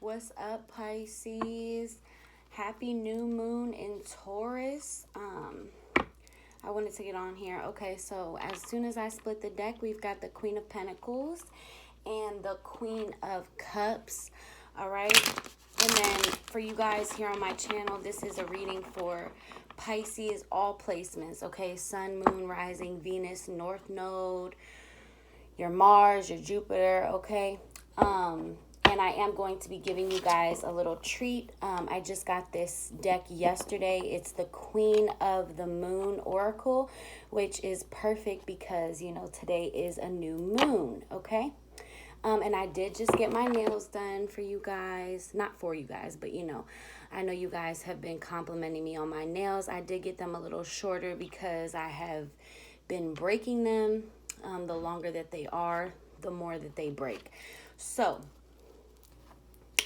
What's up, Pisces? Happy new moon in Taurus. I wanted to get on here. Okay, so as soon as I split the deck, we've got the Queen of Pentacles and the Queen of Cups. All right. And then for you guys here on my channel, this is a reading for Pisces, all placements. Okay, Sun, Moon, Rising, Venus, North Node, your Mars, your Jupiter. Okay. And I am going to be giving you guys a little treat. I just got this deck yesterday. It's the Queen of the Moon Oracle, which is perfect because, you know, today is a new moon, okay? And I did just get my nails done for you guys. Not for you guys, but, you know, I know you guys have been complimenting me on my nails. I did get them a little shorter because I have been breaking them. The longer that they are, the more that they break. So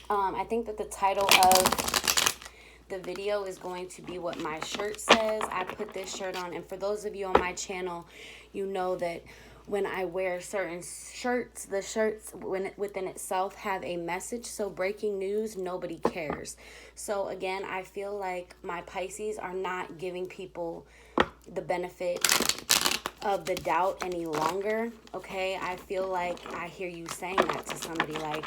I think that the title of the video is going to be what my shirt says. I put this shirt on, and for those of you on my channel, you know that when I wear certain shirts, the shirts within itself have a message. So breaking news, nobody cares. So again, I feel like my Pisces are not giving people the benefit of the doubt any longer. Okay, I feel like I hear you saying that to somebody, like,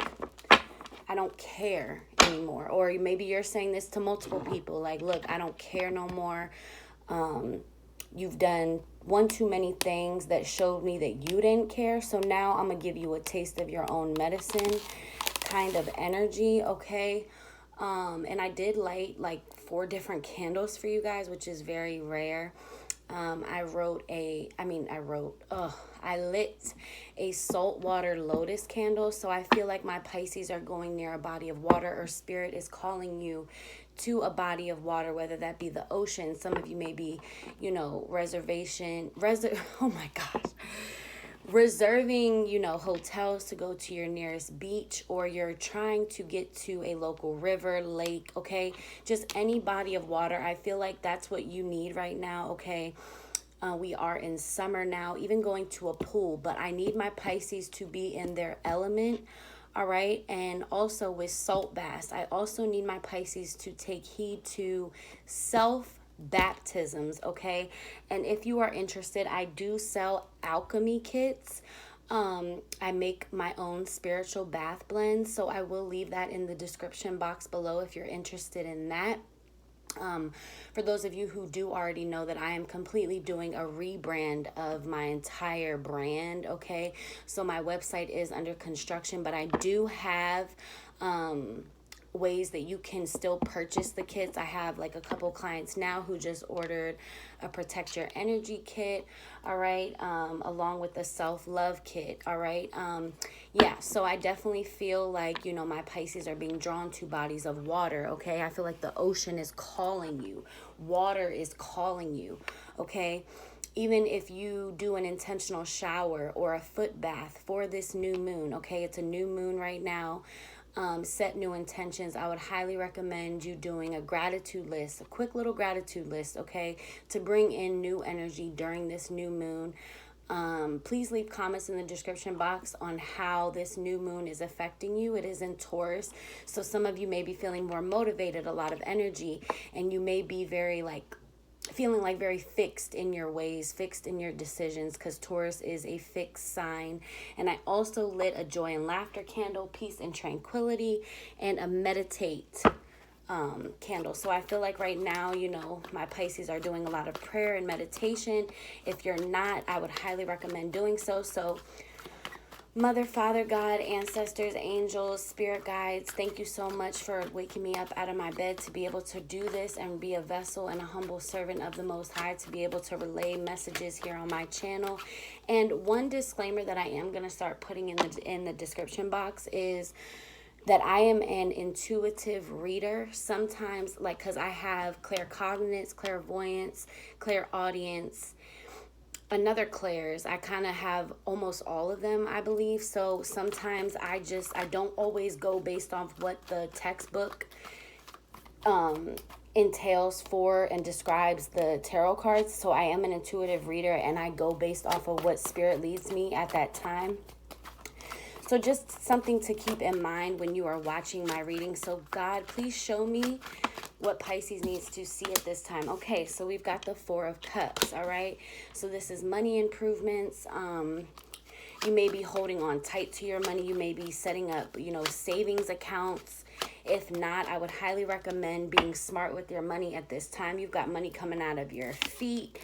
I don't care anymore. Or maybe you're saying this to multiple people, like, look, I don't care no more. You've done one too many things that showed me that you didn't care. So now I'm going to give you a taste of your own medicine kind of energy, okay? And I did light like 4 different candles for you guys, which is very rare. I lit a saltwater lotus candle. So I feel like my Pisces are going near a body of water, or spirit is calling you to a body of water, whether that be the ocean. Some of you may be, you know, reserving, you know, hotels to go to your nearest beach, or you're trying to get to a local river, lake, okay? Just any body of water. I feel like that's what you need right now, okay? We are in summer now, even going to a pool, but I need my Pisces to be in their element, all right? And also with salt baths, I also need my Pisces to take heed to self-baptisms, okay? And if you are interested, I do sell Alchemy Kits. I make my own spiritual bath blends, so I will leave that in the description box below if you're interested in that. For those of you who do already know that I am completely doing a rebrand of my entire brand, okay? So my website is under construction, but I do have ways that you can still purchase the kits. I have like a couple clients now who just ordered a Protect Your Energy kit, all right, along with the self-love kit, all right. Yeah, so I definitely feel like, you know, my Pisces are being drawn to bodies of water, okay? I feel like the ocean is calling you. Water is calling you, okay? Even if you do an intentional shower or a foot bath for this new moon, okay? It's a new moon right now. Set new intentions. I would highly recommend you doing a gratitude list, a quick little gratitude list, okay, to bring in new energy during this new moon. Please leave comments in the description box on how this new moon is affecting you. It is in Taurus, so some of you may be feeling more motivated, a lot of energy, and you may be very feeling like very fixed in your ways, fixed in your decisions, because Taurus is a fixed sign. And I also lit a joy and laughter candle, peace and tranquility, and a meditate candle. So I feel like right now, you know, my Pisces are doing a lot of prayer and meditation. If you're not, I would highly recommend doing so. So Mother, Father, God, ancestors, angels, spirit guides, thank you so much for waking me up out of my bed to be able to do this and be a vessel and a humble servant of the Most High, to be able to relay messages here on my channel. And one disclaimer that I am going to start putting in the description box is that I am an intuitive reader. Sometimes, like, because I have claircognizance, clairvoyance, clairaudience, another clairs. I kind of have almost all of them, I believe. So sometimes I don't always go based off what the textbook entails for and describes the tarot cards. So I am an intuitive reader, and I go based off of what spirit leads me at that time. So just something to keep in mind when you are watching my reading. So God, please show me what Pisces needs to see at this time. Okay, so we've got the Four of Cups, all right? So this is money improvements. You may be holding on tight to your money. You may be setting up, you know, savings accounts. If not, I would highly recommend being smart with your money at this time. You've got money coming out of your feet,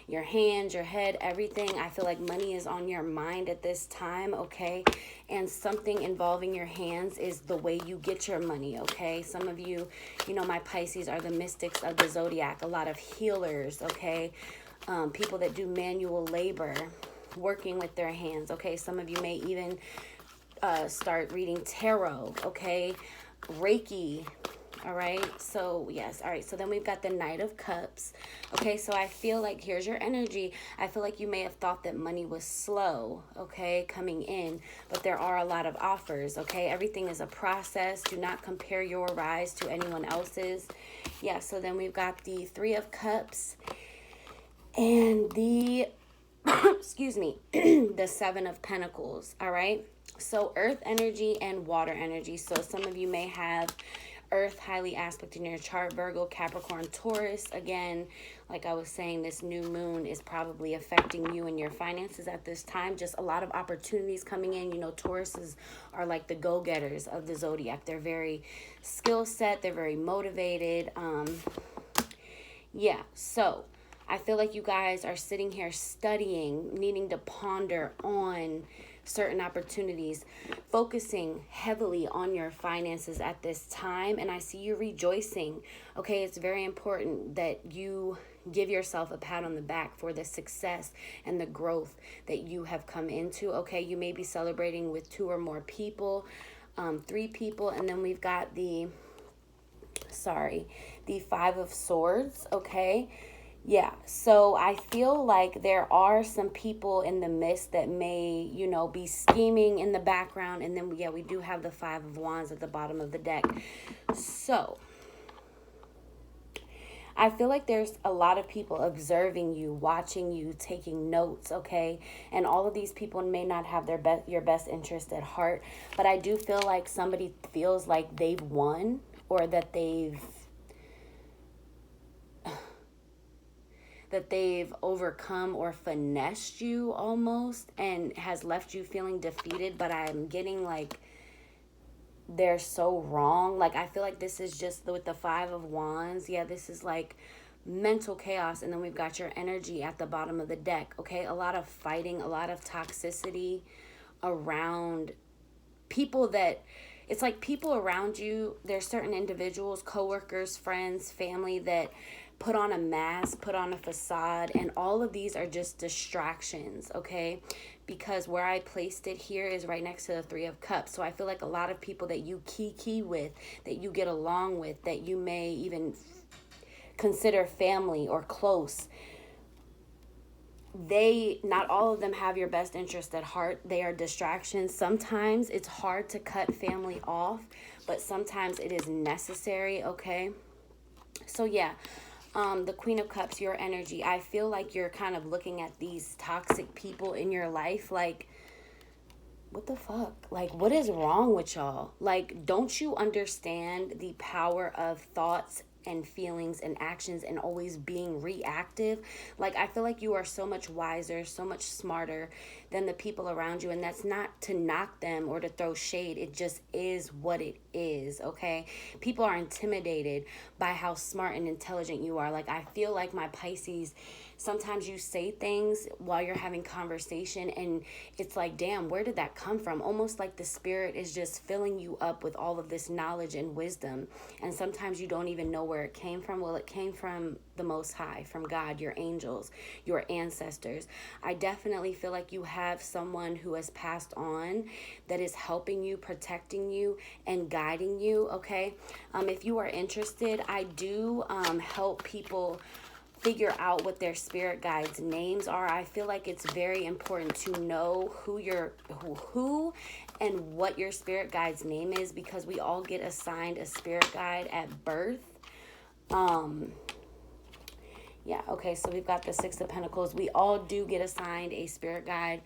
your hands, your head, everything. I feel like money is on your mind at this time, okay? And something involving your hands is the way you get your money, okay? Some of you, you know, my Pisces are the mystics of the zodiac, a lot of healers, okay? People that do manual labor, working with their hands, okay? Some of you may even start reading tarot, okay? Reiki, all right? So, yes, all right. So then we've got the Knight of Cups, okay? So I feel like, here's your energy. I feel like you may have thought that money was slow, okay, coming in, but there are a lot of offers, okay? Everything is a process. Do not compare your rise to anyone else's. Yeah, so then we've got the Three of Cups and the excuse me, the Seven of Pentacles, all right? So earth energy and water energy. So some of you may have earth highly aspect in your chart, Virgo, Capricorn, Taurus. Again, like I was saying, this new moon is probably affecting you and your finances at this time. Just a lot of opportunities coming in. You know, Tauruses are like the go-getters of the zodiac. They're very skill set. They're very motivated. Yeah, so I feel like you guys are sitting here studying, needing to ponder on certain opportunities, focusing heavily on your finances at this time. And I see you rejoicing. Okay, it's very important that you give yourself a pat on the back for the success and the growth that you have come into. Okay, you may be celebrating with 2 or more people, 3 people. And then we've got the Five of Swords, okay? Yeah, so I feel like there are some people in the midst that may, you know, be scheming in the background. And then, yeah, we do have the Five of Wands at the bottom of the deck. So I feel like there's a lot of people observing you, watching you, taking notes, okay? And all of these people may not have your best interest at heart, but I do feel like somebody feels like they've won, or that they've overcome or finessed you almost, and has left you feeling defeated. But I'm getting like they're so wrong. Like I feel like this is just with the Five of Wands. Yeah, this is like mental chaos. And then we've got your energy at the bottom of the deck, okay? A lot of fighting, a lot of toxicity around people that... It's like people around you, there's certain individuals, coworkers, friends, family that put on a mask, put on a facade, and all of these are just distractions, okay? Because where I placed it here is right next to the Three of Cups. So I feel like a lot of people that you kiki with, that you get along with, that you may even consider family or close, not all of them have your best interest at heart. They are distractions. Sometimes it's hard to cut family off, but sometimes it is necessary, okay? So yeah, the Queen of Cups, your energy. I feel like you're kind of looking at these toxic people in your life like, what the fuck? Like, what is wrong with y'all? Like, don't you understand the power of thoughts and feelings and actions and always being reactive? Like, I feel like you are so much wiser, so much smarter than the people around you. And that's not to knock them or to throw shade. It just is what it is, okay? People are intimidated by how smart and intelligent you are. Like, I feel like my Pisces, sometimes you say things while you're having conversation and it's like, damn, where did that come from? Almost like the spirit is just filling you up with all of this knowledge and wisdom. And sometimes you don't even know where it came from. Well, it came from the Most High, from God, your angels, your ancestors. I definitely feel like you have someone who has passed on that is helping you, protecting you, and guiding you, okay? If you are interested, I do help people figure out what their spirit guides' names are. I feel like it's very important to know who and what your spirit guide's name is, because we all get assigned a spirit guide at birth. Yeah, okay, so we've got the Six of Pentacles. We all do get assigned a spirit guide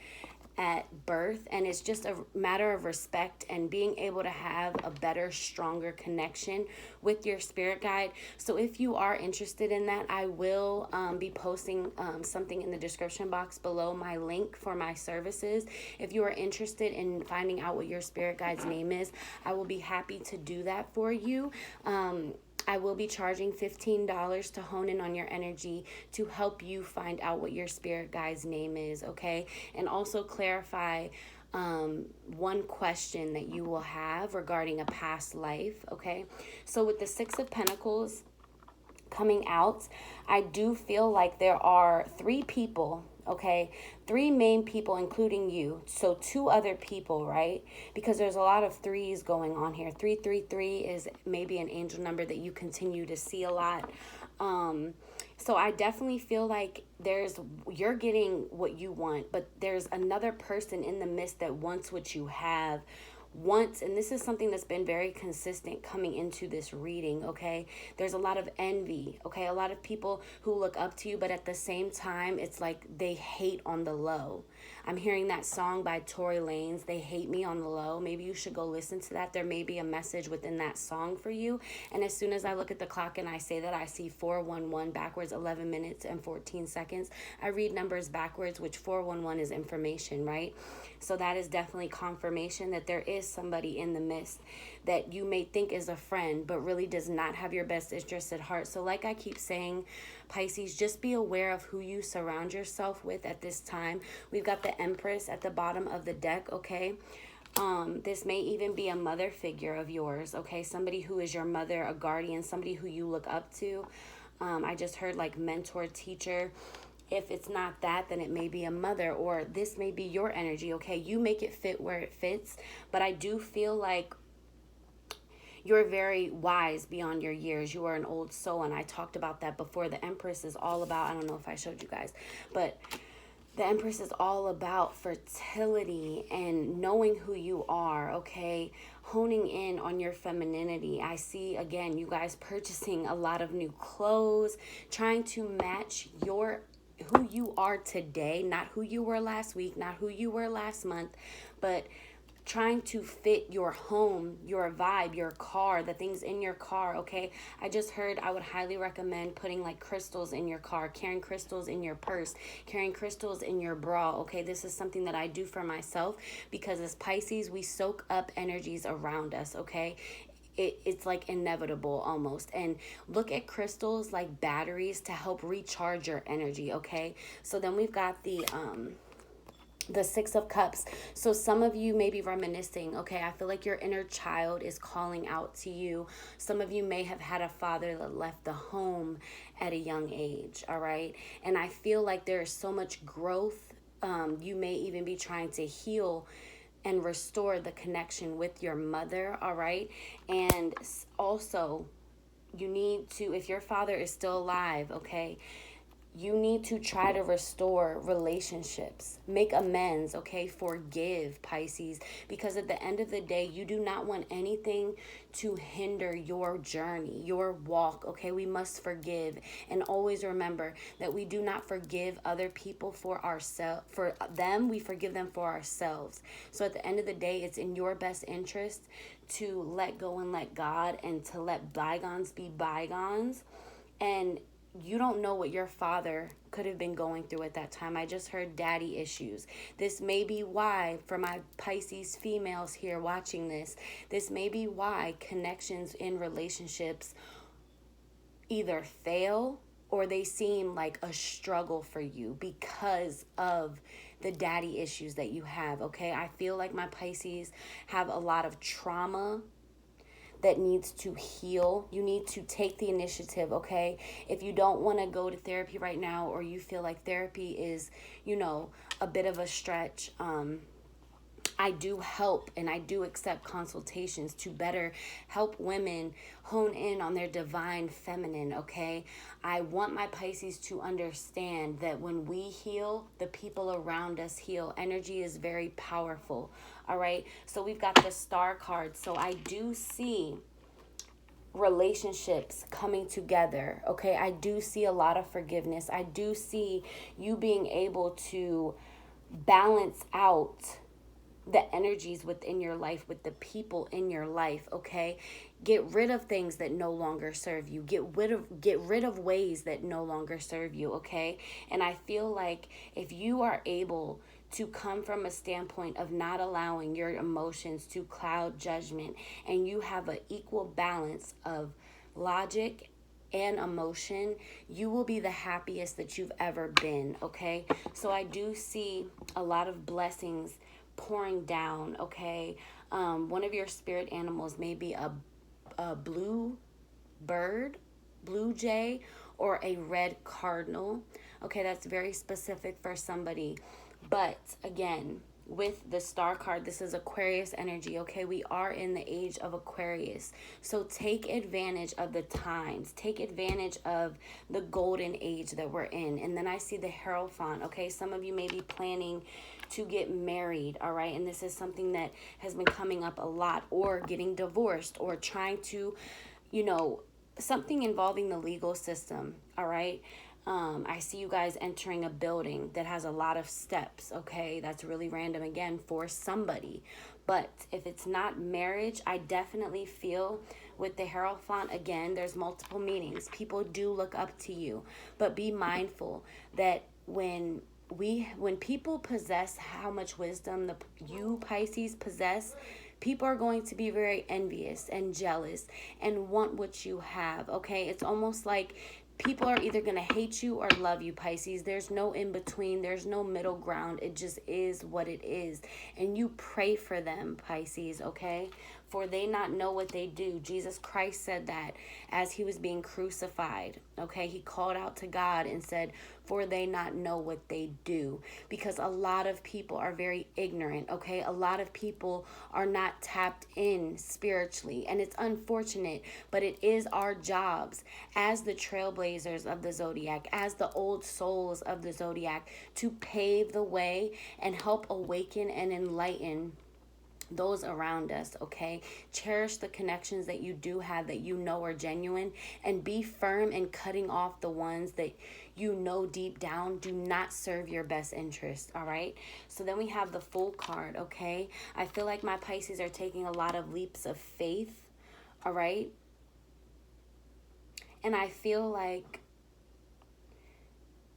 at birth, and it's just a matter of respect and being able to have a better, stronger connection with your spirit guide. So if you are interested in that, I will be posting something in the description box below, my link for my services. If you are interested in finding out what your spirit guide's name is, I will be happy to do that for you. I will be charging $15 to hone in on your energy to help you find out what your spirit guide's name is, okay? And also clarify one question that you will have regarding a past life, okay? So with the Six of Pentacles coming out, I do feel like there are three people, okay? Three main people, including you. So two other people, right? Because there's a lot of threes going on here. 333 is maybe an angel number that you continue to see a lot. So I definitely feel like you're getting what you want, but there's another person in the midst that wants what you have. And this is something that's been very consistent coming into this reading, okay? There's a lot of envy, okay? A lot of people who look up to you, but at the same time, it's like they hate on the low. I'm hearing that song by Tory Lanez, They Hate Me on the Low. Maybe you should go listen to that. There may be a message within that song for you. And as soon as I look at the clock and I say that, I see 411 backwards, 11 minutes and 14 seconds. I read numbers backwards, which 411 is information, right? So that is definitely confirmation that there is somebody in the midst that you may think is a friend, but really does not have your best interest at heart. So like I keep saying, Pisces, just be aware of who you surround yourself with at this time. We've got the Empress at the bottom of the deck, okay? This may even be a mother figure of yours, okay? Somebody who is your mother, a guardian, somebody who you look up to. I just heard like mentor, teacher. If it's not that, then it may be a mother, or this may be your energy, okay? You make it fit where it fits, but I do feel like you're very wise beyond your years. You are an old soul, and I talked about that before. The Empress is all about, I don't know if I showed you guys, but the Empress is all about fertility and knowing who you are, okay? Honing in on your femininity. I see, again, you guys purchasing a lot of new clothes, trying to match who you are today, not who you were last week, not who you were last month, but trying to fit your home, your vibe, your car, the things in your car, okay? I just heard I would highly recommend putting like crystals in your car, carrying crystals in your purse, carrying crystals in your bra, okay? This is something that I do for myself because as Pisces, we soak up energies around us, okay? It's like inevitable almost. And look at crystals like batteries to help recharge your energy, okay? So then we've got the Six of Cups. So some of you may be reminiscing, okay? I feel like your inner child is calling out to you. Some of you may have had a father that left the home at a young age, all right? And I feel like there is so much growth. You may even be trying to heal and restore the connection with your mother, all right? And also, you need to, if your father is still alive, okay, you need to try to restore relationships. Make amends, okay? Forgive, Pisces, because at the end of the day, you do not want anything to hinder your journey, your walk, okay? We must forgive. And always remember that we do not forgive other people for them, we forgive them for ourselves. So at the end of the day, it's in your best interest to let go and let God and to let bygones be bygones. And you don't know what your father could have been going through at that time. I just heard daddy issues. This may be why, for my Pisces females here watching this may be why connections in relationships either fail or they seem like a struggle for you because of the daddy issues that you have, okay? I feel like my Pisces have a lot of trauma that needs to heal. You need to take the initiative, okay? If you don't want to go to therapy right now, or you feel like therapy is, a bit of a stretch, I do help and I do accept consultations to better help women hone in on their divine feminine, okay? I want my Pisces to understand that when we heal, the people around us heal. Energy is very powerful, all right? So we've got the Star card. So I do see relationships coming together, okay? I do see a lot of forgiveness. I do see you being able to balance out the energies within your life with the people in your life, okay? Get rid of things that no longer serve you. Get rid of ways that no longer serve you, okay? And I feel like if you are able to come from a standpoint of not allowing your emotions to cloud judgment, and you have an equal balance of logic and emotion, you will be the happiest that you've ever been, okay? So I do see a lot of blessings pouring down, okay? One of your spirit animals may be a blue bird, blue jay, or a red cardinal. Okay, that's very specific for somebody. But again, with the star card, this is Aquarius energy, okay? We are in the age of Aquarius. So take advantage of the times. Take advantage of the golden age that we're in. And then I see the Hierophant, okay? Some of you may be planning to get married, all right? And this is something that has been coming up a lot, or getting divorced, or trying to, something involving the legal system, all right? I see you guys entering a building that has a lot of steps, okay? That's really random again for somebody. But if it's not marriage, I definitely feel with the Hierophant, again, there's multiple meanings. People do look up to you, but be mindful that when people possess how much wisdom you Pisces possess, people are going to be very envious and jealous and want what you have, okay? It's almost like people are either going to hate you or love you, Pisces. There's no in between. There's no middle ground. It just is what it is. And you pray for them, Pisces, okay? For they not know what they do. Jesus Christ said that as he was being crucified, okay? He called out to God and said, for they not know what they do. Because a lot of people are very ignorant, okay? A lot of people are not tapped in spiritually. And it's unfortunate, but it is our jobs as the trailblazers of the zodiac, as the old souls of the zodiac, to pave the way and help awaken and enlighten those around us, okay? Cherish the connections that you do have that you know are genuine, and be firm in cutting off the ones that you know deep down do not serve your best interest, all right? So then we have the Fool card, okay? I feel like my Pisces are taking a lot of leaps of faith, all right? And I feel like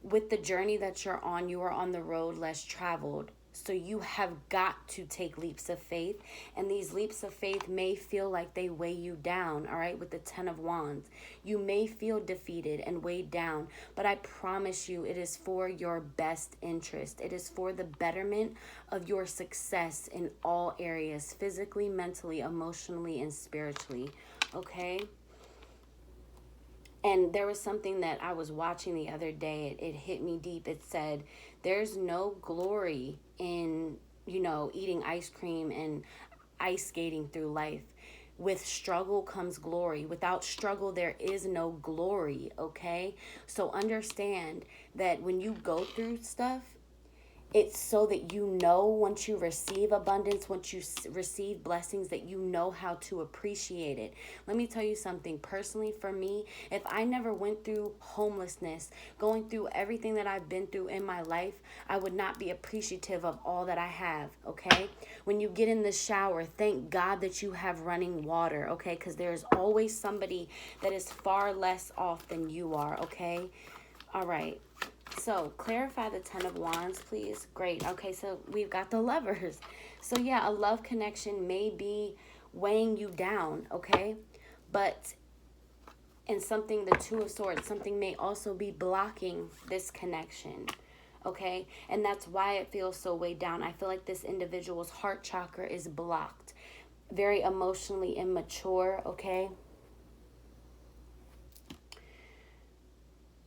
with the journey that you're on, you are on the road less traveled. So you have got to take leaps of faith. And these leaps of faith may feel like they weigh you down, all right, with the 10 of Wands. You may feel defeated and weighed down, but I promise you it is for your best interest. It is for the betterment of your success in all areas, physically, mentally, emotionally, and spiritually, okay? And there was something that I was watching the other day. It hit me deep. It said, there's no glory in, eating ice cream and ice skating through life. With struggle comes glory. Without struggle, there is no glory, okay? So understand that when you go through stuff, it's so that once you receive abundance, once you receive blessings, that you know how to appreciate it. Let me tell you something. Personally, for me, if I never went through homelessness, going through everything that I've been through in my life, I would not be appreciative of all that I have, okay? When you get in the shower, thank God that you have running water, okay? Because there's always somebody that is far less off than you are, okay? All right. So, clarify the 10 of Wands, please. Great. Okay, so we've got the Lovers. So, yeah, a love connection may be weighing you down, okay? But in something, the Two of Swords, something may also be blocking this connection, okay? And that's why it feels so weighed down. I feel like this individual's heart chakra is blocked. Very emotionally immature, okay?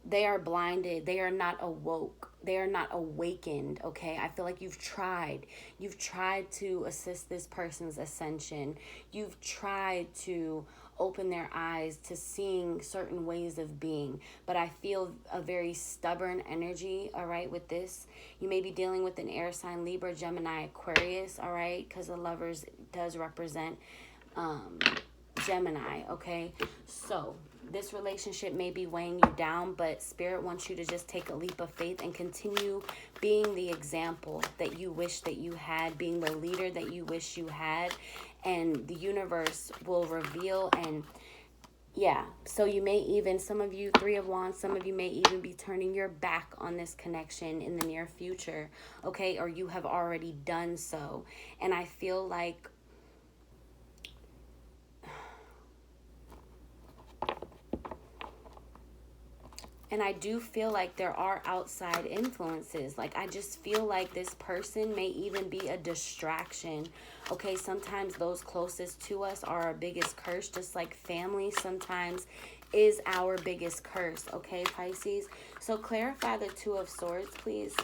They are blinded. They are not awoke. They are not awakened, okay? I feel like you've tried. You've tried to assist this person's ascension. You've tried to open their eyes to seeing certain ways of being. But I feel a very stubborn energy, all right, with this. You may be dealing with an air sign, Libra, Gemini, Aquarius, all right? Because the Lovers does represent Gemini, okay? So This relationship may be weighing you down, but Spirit wants you to just take a leap of faith and continue being the example that you wish that you had, being the leader that you wish you had, and the universe will reveal. And yeah, so you may even, some of you, Three of Wands, some of you may even be turning your back on this connection in the near future, okay? Or you have already done so. And I feel like I do feel like there are outside influences. Like, I just feel like this person may even be a distraction. Okay, sometimes those closest to us are our biggest curse, just like family sometimes is our biggest curse. Okay, Pisces? So clarify the Two of Swords, please.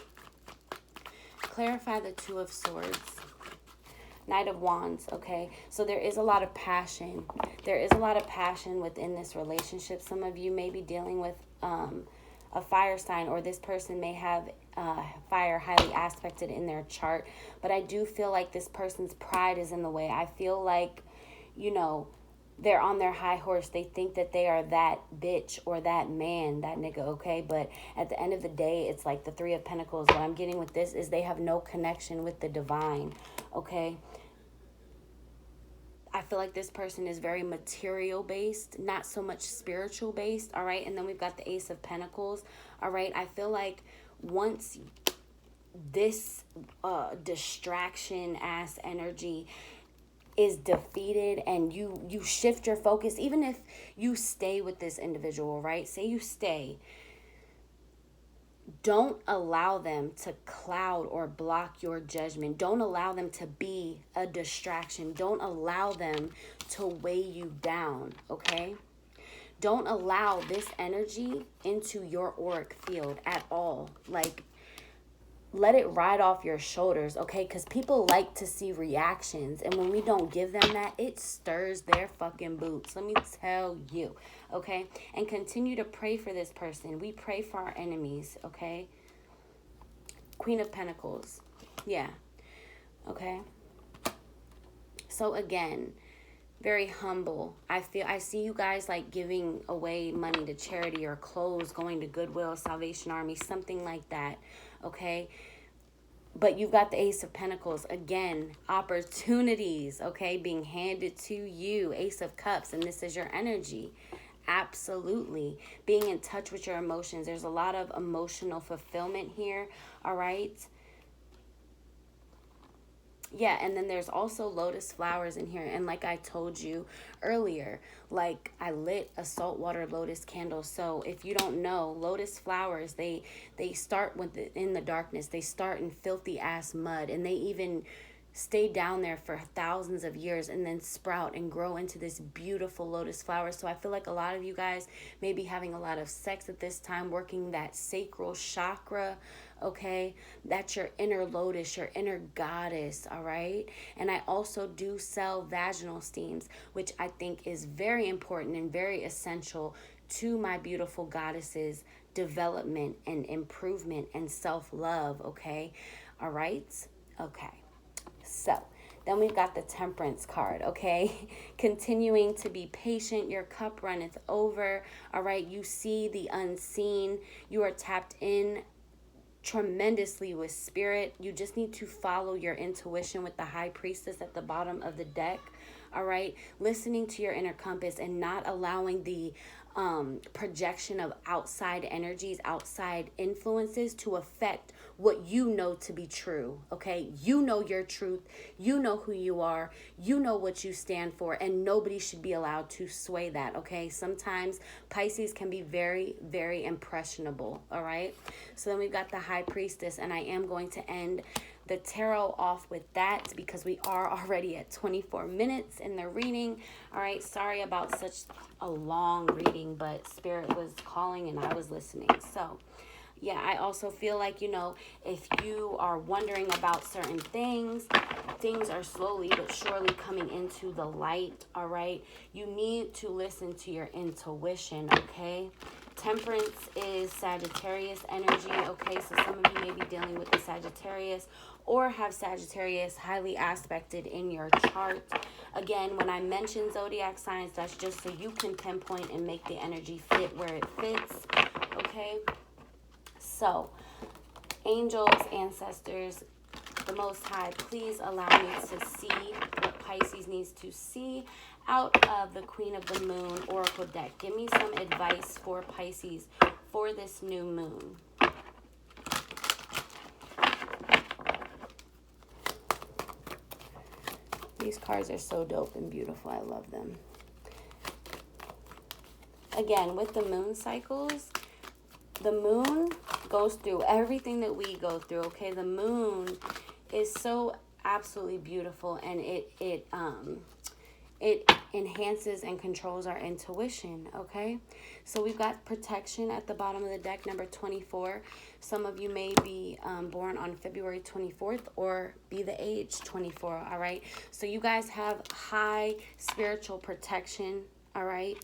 Clarify the Two of Swords. Knight of Wands, okay? So there is a lot of passion. There is a lot of passion within this relationship. Some of you may be dealing with a fire sign, or this person may have fire highly aspected in their chart. But I do feel like this person's pride is in the way. I feel like, you know, they're on their high horse. They think that they are that bitch or that man, that nigga, okay? But at the end of the day, it's like the Three of Pentacles. What I'm getting with this is they have no connection with the divine, okay? I feel like this person is very material based, not so much spiritual based, all right? And then we've got the Ace of Pentacles, all right? I feel like once this distraction ass energy is defeated and you shift your focus, even if you stay with this individual, right? Say you stay. Don't allow them to cloud or block your judgment. Don't allow them to be a distraction. Don't allow them to weigh you down, okay? Don't allow this energy into your auric field at all. Like, let it ride off your shoulders, okay? Because people like to see reactions. And when we don't give them that, it stirs their fucking boots. Let me tell you, okay? And continue to pray for this person. We pray for our enemies, okay? Queen of Pentacles. Yeah. Okay? So again, very humble. I see you guys like giving away money to charity or clothes, going to Goodwill, Salvation Army, something like that. Okay, but you've got the Ace of Pentacles. Again, opportunities, okay, being handed to you. Ace of Cups, and this is your energy. Absolutely. Being in touch with your emotions. There's a lot of emotional fulfillment here, all right? Yeah, and then there's also lotus flowers in here. And like I told you earlier, like I lit a saltwater lotus candle. So if you don't know, lotus flowers, they start in the darkness. They start in filthy ass mud, and they even stay down there for thousands of years and then sprout and grow into this beautiful lotus flower. So I feel like a lot of you guys may be having a lot of sex at this time, working that sacral chakra, okay? That's your inner lotus, your inner goddess, all right? And I also do sell vaginal steams, which I think is very important and very essential to my beautiful goddesses' development and improvement and self-love, okay? All right? Okay. So then we've got the Temperance card, okay? Continuing to be patient. Your cup runneth over, all right? You see the unseen. You are tapped in tremendously with spirit. You just need to follow your intuition with the High Priestess at the bottom of the deck, all right? Listening to your inner compass and not allowing the projection of outside energies, outside influences to affect what you know to be true, okay? You know your truth. You know who you are. You know what you stand for, and nobody should be allowed to sway that, okay? Sometimes Pisces can be very, very impressionable, all right? So then we've got the High Priestess, and I am going to end the tarot off with that because we are already at 24 minutes in the reading. All right, sorry about such a long reading, but Spirit was calling and I was listening. So yeah, I also feel like, you know, if you are wondering about certain things, things are slowly but surely coming into the light, all right? You need to listen to your intuition, okay? Temperance is Sagittarius energy, okay? So some of you may be dealing with the Sagittarius or have Sagittarius highly aspected in your chart. Again, when I mention zodiac signs, that's just so you can pinpoint and make the energy fit where it fits. Okay? So, angels, ancestors, the Most High, please allow me to see what Pisces needs to see out of the Queen of the Moon Oracle deck. Give me some advice for Pisces for this new moon. These cards are so dope and beautiful. I love them. Again, with the moon cycles, the moon goes through everything that we go through, okay? The moon is so absolutely beautiful, and it enhances and controls our intuition, okay? So we've got protection at the bottom of the deck, number 24. Some of you may be born on February 24th or be the age 24, all right? So you guys have high spiritual protection, all right?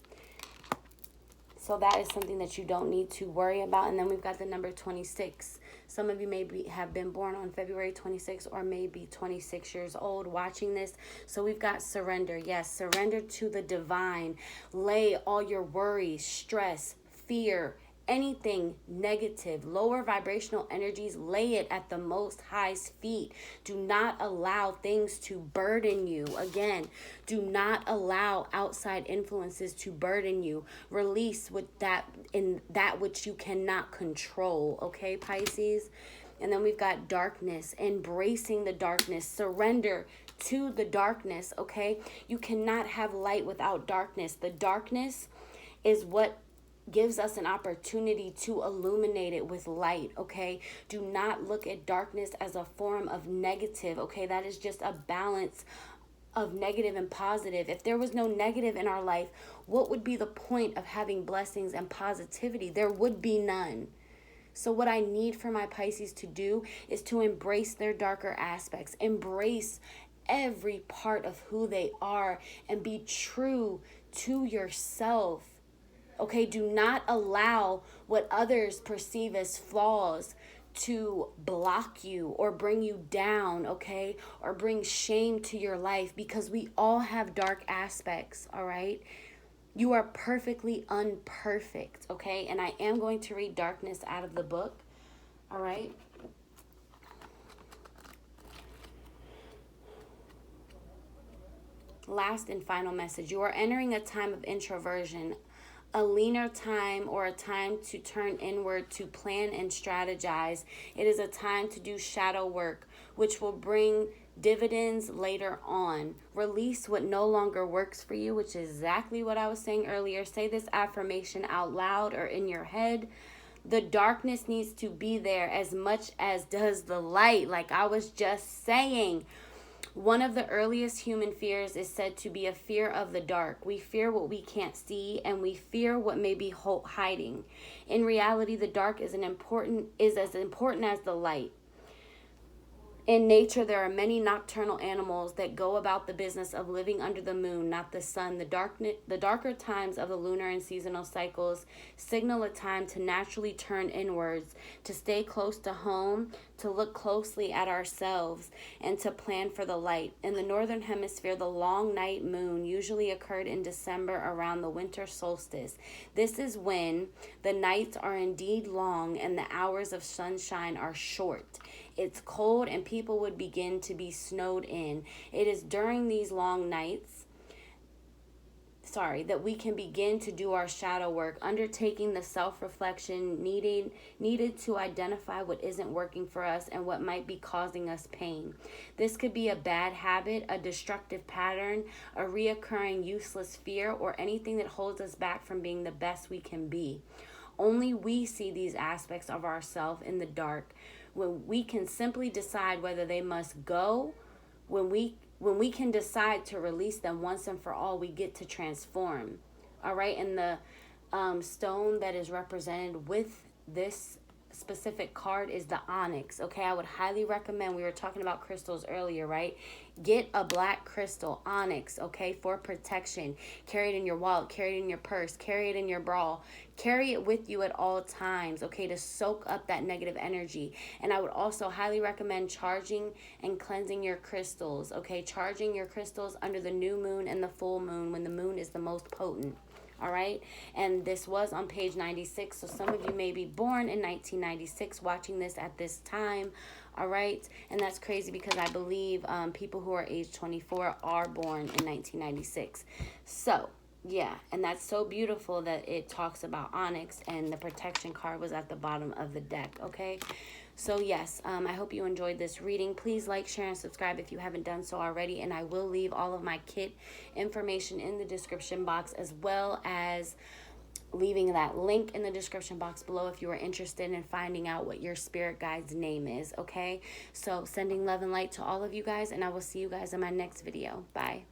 So that is something that you don't need to worry about. And then we've got the number 26. Some of you have been born on February 26th or maybe 26 years old watching this. So we've got surrender. Yes, surrender to the divine. Lay all your worries, stress, fear, anything negative, lower vibrational energies, lay it at the Most High's feet. Do not allow things to burden you. Again, do not allow outside influences to burden you. Release with that in that which you cannot control. Okay, Pisces? And then we've got darkness, embracing the darkness, surrender to the darkness. Okay, you cannot have light without darkness. The darkness is what gives us an opportunity to illuminate it with light, okay? Do not look at darkness as a form of negative, okay? That is just a balance of negative and positive. If there was no negative in our life, what would be the point of having blessings and positivity? There would be none. So what I need for my Pisces to do is to embrace their darker aspects, embrace every part of who they are, and be true to yourself. Okay, do not allow what others perceive as flaws to block you or bring you down, okay? Or bring shame to your life, because we all have dark aspects, all right? You are perfectly unperfect, okay? And I am going to read darkness out of the book, all right? Last and final message. You are entering a time of introversion, a leaner time, or a time to turn inward, to plan and strategize. It is a time to do shadow work, which will bring dividends later on. Release what no longer works for you, which is exactly what I was saying earlier. Say this affirmation out loud or in your head. The darkness needs to be there as much as does the light, like I was just saying. One of the earliest human fears is said to be a fear of the dark. We fear what we can't see, and we fear what may be hiding. In reality, the dark is as important as the light. In nature, there are many nocturnal animals that go about the business of living under the moon, not the sun. The darker times of the lunar and seasonal cycles signal a time to naturally turn inwards, to stay close to home, to look closely at ourselves, and to plan for the light. In the northern hemisphere, the long night moon usually occurred in December around the winter solstice. This is when the nights are indeed long and the hours of sunshine are short. It's cold and people would begin to be snowed in. It is during these long nights, that we can begin to do our shadow work, undertaking the self-reflection needed to identify what isn't working for us and what might be causing us pain. This could be a bad habit, a destructive pattern, a reoccurring useless fear, or anything that holds us back from being the best we can be. Only we see these aspects of ourselves in the dark. When we can simply decide whether they must go, when we can decide to release them once and for all, we get to transform. All right, and the stone that is represented with this specific card is the onyx. Okay, I would highly recommend, we were talking about crystals earlier, right? Get a black crystal, onyx, okay, for protection. Carry it in your wallet, carry it in your purse, carry it in your bra, carry it with you at all times, okay, to soak up that negative energy. And I would also highly recommend charging and cleansing your crystals, okay, charging your crystals under the new moon and the full moon, when the moon is the most potent. All right, and this was on page 96, so some of you may be born in 1996 watching this at this time. All right, and that's crazy because I believe people who are age 24 are born in 1996. So yeah, and that's so beautiful that it talks about onyx, and the protection card was at the bottom of the deck. Okay, so yes, I hope you enjoyed this reading. Please like, share, and subscribe if you haven't done so already. And I will leave all of my kit information in the description box, as well as leaving that link in the description box below if you are interested in finding out what your spirit guide's name is. Okay, so sending love and light to all of you guys, and I will see you guys in my next video. Bye.